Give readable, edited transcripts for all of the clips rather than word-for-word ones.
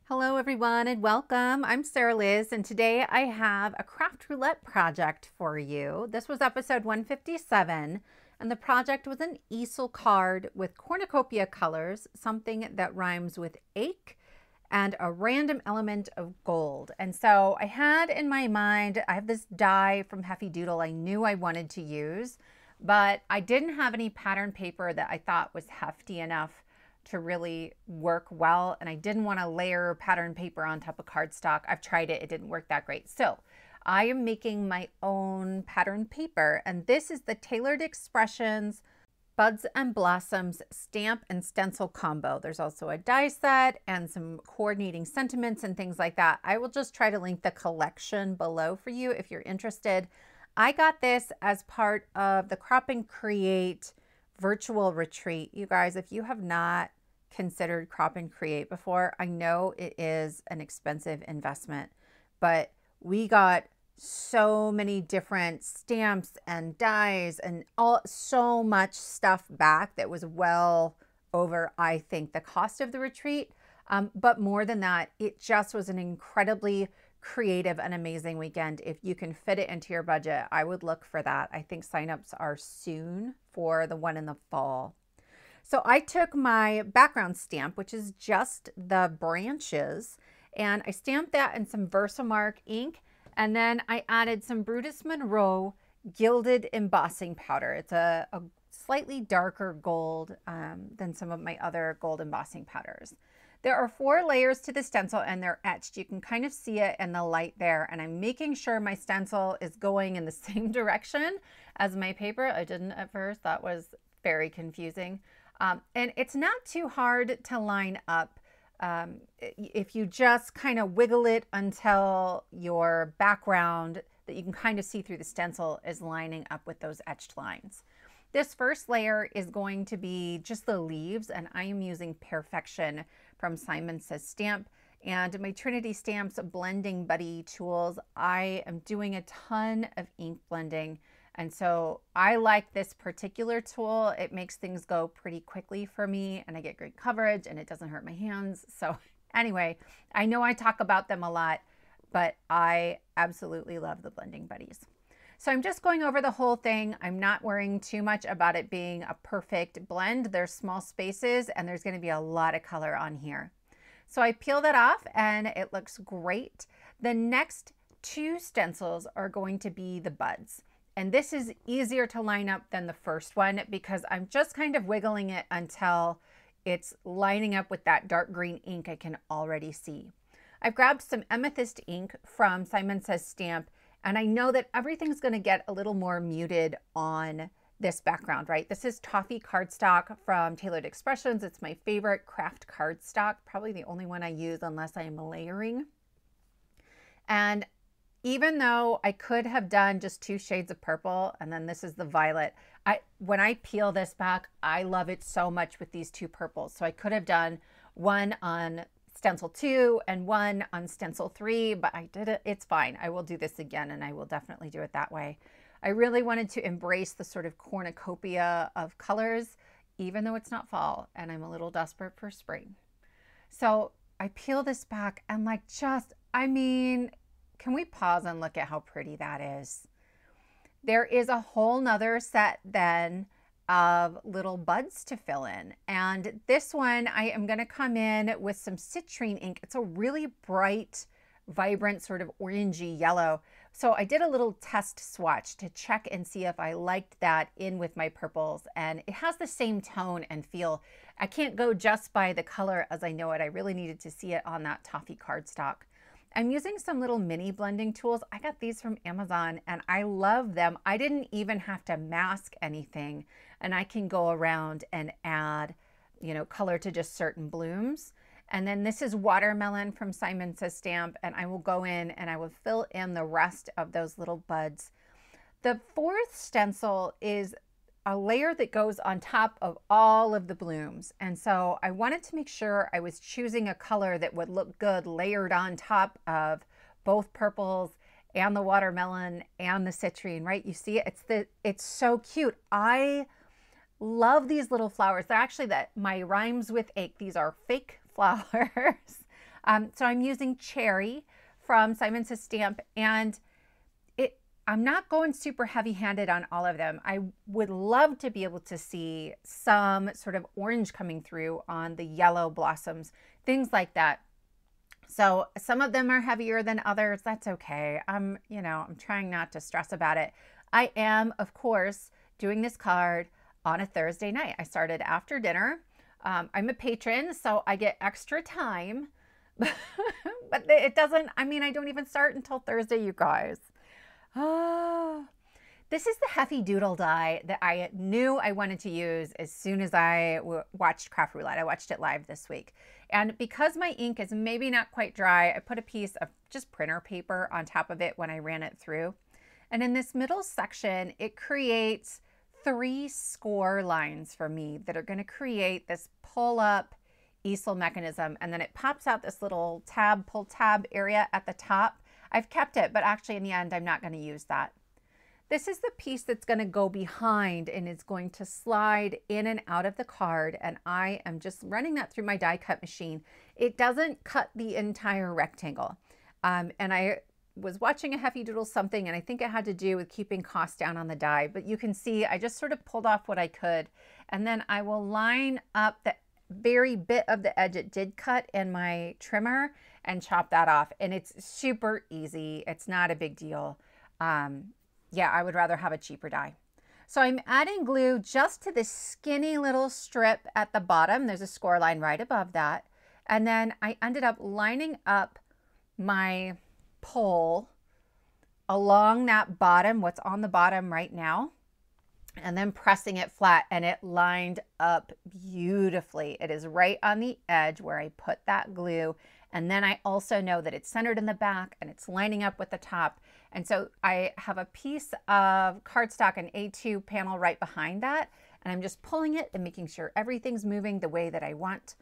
Hello everyone and welcome. I'm Sarah Liz and today I have a craft roulette project for you. This was episode 157 and the project was an easel card with cornucopia colors, something that rhymes with ache, and a random element of gold. And so I had in my mind, I have this die from Heffy Doodle I knew I wanted to use, but I didn't have any pattern paper that I thought was hefty enough to really work well, and I didn't want to layer pattern paper on top of cardstock. I've tried it, it didn't work that great. So I am making my own pattern paper, and this is the Tailored Expressions Buds and Blossoms stamp and stencil combo. There's also a die set and some coordinating sentiments and things like that. I will just try to link the collection below for you if you're interested. I got this as part of the Crop and Create virtual retreat. You guys, if you have not considered Crop and Create before, I know it is an expensive investment, but we got so many different stamps and dies and so much stuff back that was well over, I think, the cost of the retreat. But more than that, it just was an incredibly creative and amazing weekend. If you can fit it into your budget, I would look for that. I think signups are soon for the one in the fall. So I took my background stamp, which is just the branches, and I stamped that in some Versamark ink, and then I added some Brutus Monroe gilded embossing powder. It's a slightly darker gold than some of my other gold embossing powders. There are 4 layers to the stencil and they're etched. You can kind of see it in the light there, and I'm making sure my stencil is going in the same direction as my paper. I didn't at first. That was very confusing. And it's not too hard to line up if you just kind of wiggle it until your background that you can kind of see through the stencil is lining up with those etched lines. This first layer is going to be just the leaves, and I am using Pearfection from Simon Says Stamp and my Trinity Stamps blending buddy tools. I am doing a ton of ink blending, and so I like this particular tool. It makes things go pretty quickly for me, and I get great coverage, and it doesn't hurt my hands. So anyway, I know I talk about them a lot, but I absolutely love the blending buddies. So I'm just going over the whole thing. I'm not worrying too much about it being a perfect blend. There's small spaces and there's going to be a lot of color on here. So I peel that off and it looks great. The next 2 stencils are going to be the buds. And this is easier to line up than the first one because I'm just kind of wiggling it until it's lining up with that dark green ink I can already see. I've grabbed some Amethyst ink from Simon Says Stamp, and I know that everything's going to get a little more muted on this background, right? This is Toffee Cardstock from Tailored Expressions. It's my favorite craft cardstock, probably the only one I use unless I am layering. And even though I could have done just 2 shades of purple, and then this is the violet, when I peel this back, I love it so much with these 2 purples. So I could have done one on stencil 2 and one on stencil 3, but I did it. It's fine. I will do this again, and I will definitely do it that way. I really wanted to embrace the sort of cornucopia of colors, even though it's not fall and I'm a little desperate for spring. So I peel this back and I mean, can we pause and look at how pretty that is? There is a whole nother set then of little buds to fill in. And this one, I am going to come in with some citrine ink. It's a really bright, vibrant, sort of orangey yellow. So I did a little test swatch to check and see if I liked that in with my purples. And it has the same tone and feel. I can't go just by the color as I know it. I really needed to see it on that Toffee cardstock. I'm using some little mini blending tools. I got these from Amazon and I love them. I didn't even have to mask anything, and I can go around and add, you know, color to just certain blooms. And then this is Watermelon from Simon Says Stamp, and I will go in and I will fill in the rest of those little buds. The 4th stencil is a layer that goes on top of all of the blooms. And so I wanted to make sure I was choosing a color that would look good layered on top of both purples and the watermelon and the citrine, right? You see it? It's so cute. I love these little flowers. They're actually my rhymes with ache. These are fake flowers. So I'm using Cherry from Simon Says Stamp, and I'm not going super heavy-handed on all of them. I would love to be able to see some sort of orange coming through on the yellow blossoms, things like that. So some of them are heavier than others. That's okay. I'm trying not to stress about it. I am, of course, doing this card on a Thursday night. I started after dinner. I'm a patron, so I get extra time, but it doesn't, I don't even start until Thursday, you guys. Oh, this is the Heffy Doodle die that I knew I wanted to use as soon as I watched Craft Roulette. I watched it live this week. And because my ink is maybe not quite dry, I put a piece of just printer paper on top of it when I ran it through. And in this middle section, it creates 3 score lines for me that are going to create this pull-up easel mechanism. And then it pops out this little tab, pull tab area at the top. I've kept it, but actually in the end, I'm not going to use that. This is the piece that's going to go behind and is going to slide in and out of the card. And I am just running that through my die cut machine. It doesn't cut the entire rectangle. And I was watching a Heffy Doodle something, and I think it had to do with keeping costs down on the die. But you can see I just sort of pulled off what I could. And then I will line up the very bit of the edge it did cut in my trimmer and chop that off. And it's super easy. It's not a big deal. Yeah, I would rather have a cheaper die. So I'm adding glue just to this skinny little strip at the bottom. There's a score line right above that. And then I ended up lining up my pole along that bottom, what's on the bottom right now, and then pressing it flat, and it lined up beautifully. It is right on the edge where I put that glue. And then I also know that it's centered in the back and it's lining up with the top. And so I have a piece of cardstock, an A2 panel right behind that. And I'm just pulling it and making sure everything's moving the way that I want.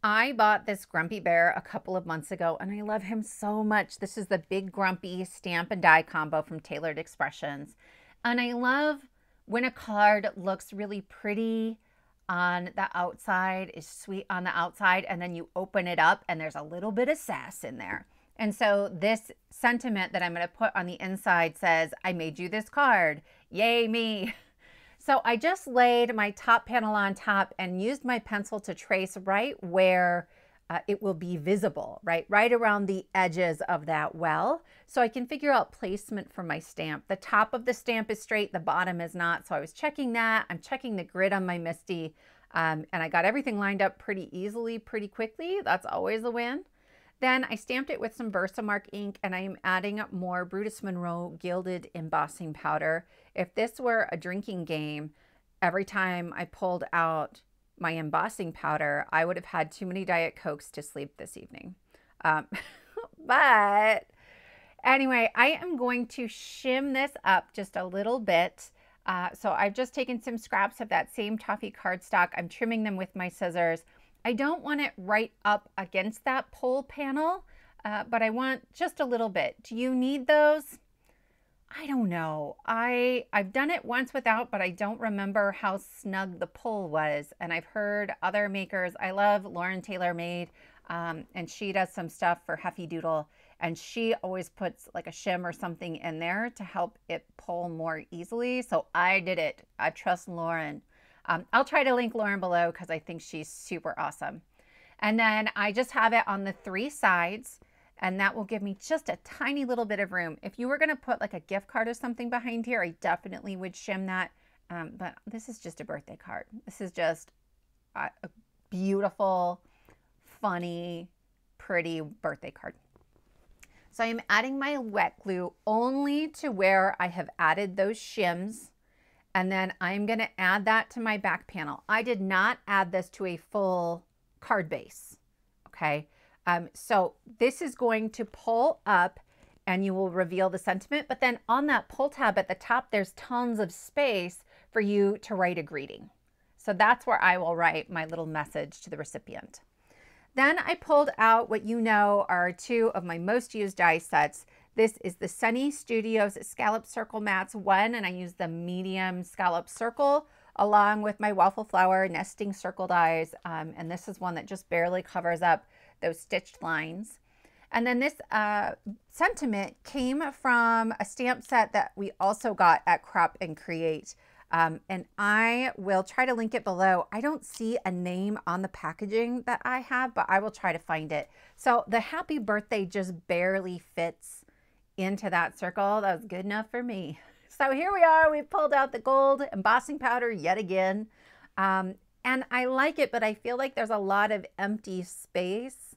I bought this Grumpy Bear a couple of months ago, and I love him so much. This is the Big Grumpy Stamp and Die combo from Tailored Expressions. And I love when a card looks really pretty on the outside, is sweet on the outside, and then you open it up and there's a little bit of sass in there. And so this sentiment that I'm going to put on the inside says, I made you this card. Yay me. So I just laid my top panel on top and used my pencil to trace right where it will be visible, right around the edges of that well. So I can figure out placement for my stamp. The top of the stamp is straight, the bottom is not. So I was checking that. I'm checking the grid on my Misty, and I got everything lined up pretty easily, pretty quickly. That's always a win. Then I stamped it with some Versamark ink, and I am adding more Brutus Monroe gilded embossing powder. If this were a drinking game, every time I pulled out my embossing powder, I would have had too many Diet Cokes to sleep this evening. But anyway, I am going to shim this up just a little bit. So I've just taken some scraps of that same Toffee cardstock. I'm trimming them with my scissors. I don't want it right up against that pole panel, but I want just a little bit. Do you need those? I don't know. I've done it once without, but I don't remember how snug the pull was. And I've heard other makers, I love Lauren Taylor Made, and she does some stuff for Heffy Doodle, and she always puts like a shim or something in there to help it pull more easily. So I did it. I trust Lauren. I'll try to link Lauren below because I think she's super awesome. And then I just have it on the 3 sides, and that will give me just a tiny little bit of room. If you were going to put like a gift card or something behind here, I definitely would shim that. But this is just a birthday card. This is just a beautiful, funny, pretty birthday card. So I'm adding my wet glue only to where I have added those shims. And then I'm going to add that to my back panel. I did not add this to a full card base. Okay. So this is going to pull up and you will reveal the sentiment, but then on that pull tab at the top, there's tons of space for you to write a greeting. So that's where I will write my little message to the recipient. Then I pulled out what you know are 2 of my most used die sets. This is the Sunny Studios Scallop Circle Mats 1, and I use the medium scallop circle along with my Waffle Flower nesting circle dies. And this is one that just barely covers up those stitched lines. And then this sentiment came from a stamp set that we also got at Crop and Create. And I will try to link it below. I don't see a name on the packaging that I have, but I will try to find it. So the happy birthday just barely fits into that circle. That was good enough for me. So here we are. We pulled out the gold embossing powder yet again. And I like it, but I feel like there's a lot of empty space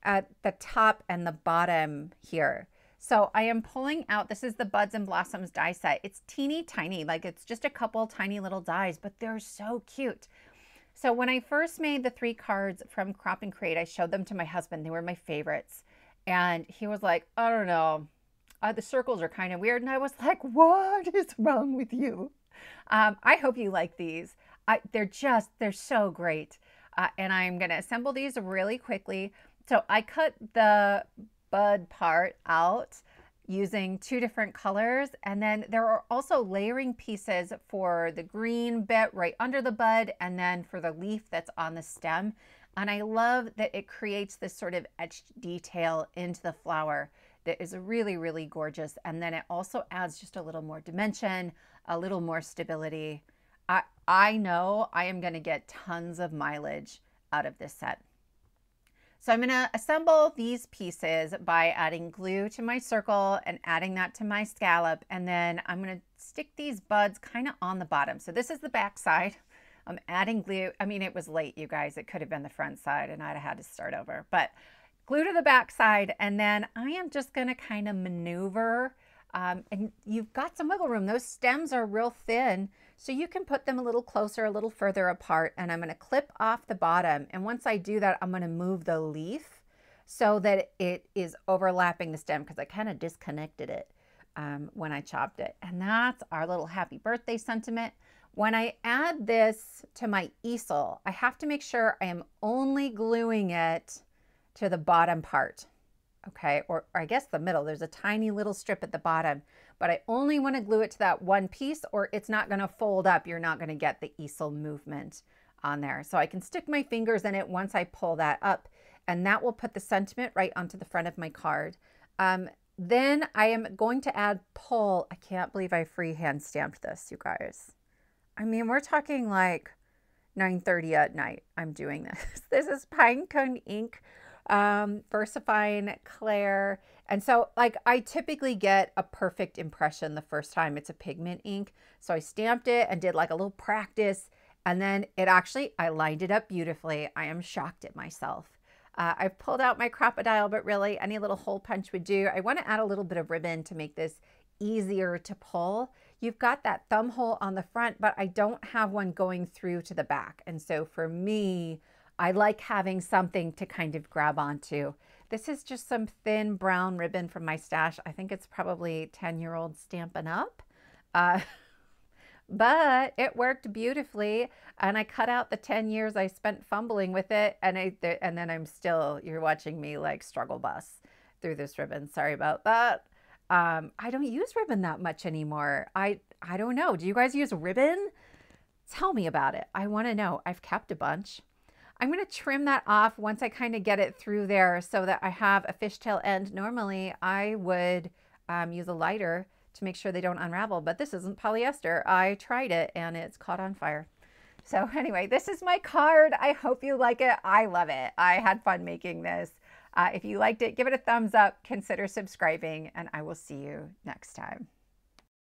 at the top and the bottom here. So I am pulling out, this is the Buds and Blossoms die set. It's teeny tiny, like it's just a couple tiny little dies, but they're so cute. So when I first made the 3 cards from Crop and Create, I showed them to my husband. They were my favorites. And he was like, I don't know, the circles are kind of weird. And I was like, what is wrong with you? I hope you like these. They're so great. And I'm gonna assemble these really quickly. So I cut the bud part out using 2 different colors, and then there are also layering pieces for the green bit right under the bud and then for the leaf that's on the stem. And I love that it creates this sort of etched detail into the flower that is really, really gorgeous. And then it also adds just a little more dimension, a little more stability. I know I am going to get tons of mileage out of this set. So I'm going to assemble these pieces by adding glue to my circle and adding that to my scallop. And then I'm going to stick these buds kind of on the bottom. So this is the back side. I'm adding glue. I mean, it was late, you guys. It could have been the front side and I'd have had to start over. But glue to the back side. And then I am just going to kind of maneuver. And you've got some wiggle room. Those stems are real thin, so you can put them a little closer, a little further apart. And I'm going to clip off the bottom. And once I do that, I'm going to move the leaf so that it is overlapping the stem, because I kind of disconnected it when I chopped it. And that's our little happy birthday sentiment. When I add this to my easel, I have to make sure I am only gluing it to the bottom part. Okay, or I guess the middle. There's a tiny little strip at the bottom, but I only want to glue it to that one piece or it's not going to fold up. You're not going to get the easel movement on there. So I can stick my fingers in it once I pull that up, and that will put the sentiment right onto the front of my card. Then I am going to add pull. I can't believe I freehand stamped this, you guys. I mean, we're talking like 9:30 at night. I'm doing this. This is Pinecone ink. VersaFine Claire. And so like I typically get a perfect impression the first time. It's a pigment ink. So I stamped it and did like a little practice, and then I lined it up beautifully. I am shocked at myself. I've pulled out my crocodile, but really any little hole punch would do. I want to add a little bit of ribbon to make this easier to pull. You've got that thumb hole on the front, but I don't have one going through to the back. And so for me, I like having something to kind of grab onto. This is just some thin brown ribbon from my stash. I think it's probably 10-year-old Stampin' Up. But it worked beautifully. And I cut out the 10 years I spent fumbling with it. And then I'm still, you're watching me like struggle bus through this ribbon. Sorry about that. I don't use ribbon that much anymore. I don't know. Do you guys use ribbon? Tell me about it. I want to know. I've kept a bunch. I'm going to trim that off once I kind of get it through there so that I have a fishtail end. Normally I would use a lighter to make sure they don't unravel, but this isn't polyester. I tried it and it's caught on fire. So anyway, this is my card. I hope you like it. I love it. I had fun making this. If you liked it, give it a thumbs up, consider subscribing, and I will see you next time.